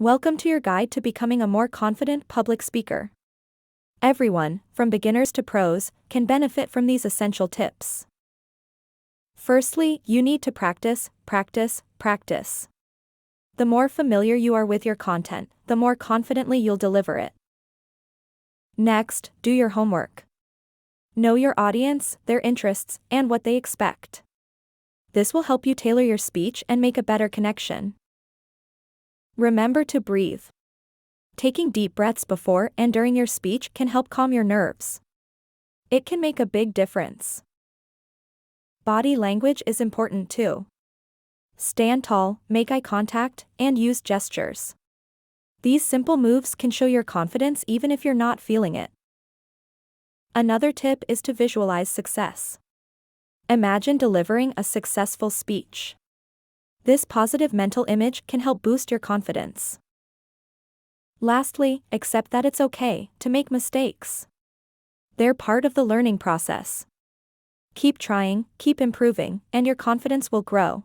Welcome to your guide to becoming a more confident public speaker. Everyone, from beginners to pros, can benefit from these essential tips. Firstly, you need to practice, practice, practice. The more familiar you are with your content, the more confidently you'll deliver it. Next, do your homework. Know your audience, their interests, and what they expect. This will help you tailor your speech and make a better connection. Remember to breathe. Taking deep breaths before and during your speech can help calm your nerves. It can make a big difference. Body language is important too. Stand tall, make eye contact, and use gestures. These simple moves can show your confidence even if you're not feeling it. Another tip is to visualize success. Imagine delivering a successful speech. This positive mental image can help boost your confidence. Lastly, accept that it's okay to make mistakes. They're part of the learning process. Keep trying, keep improving, and your confidence will grow.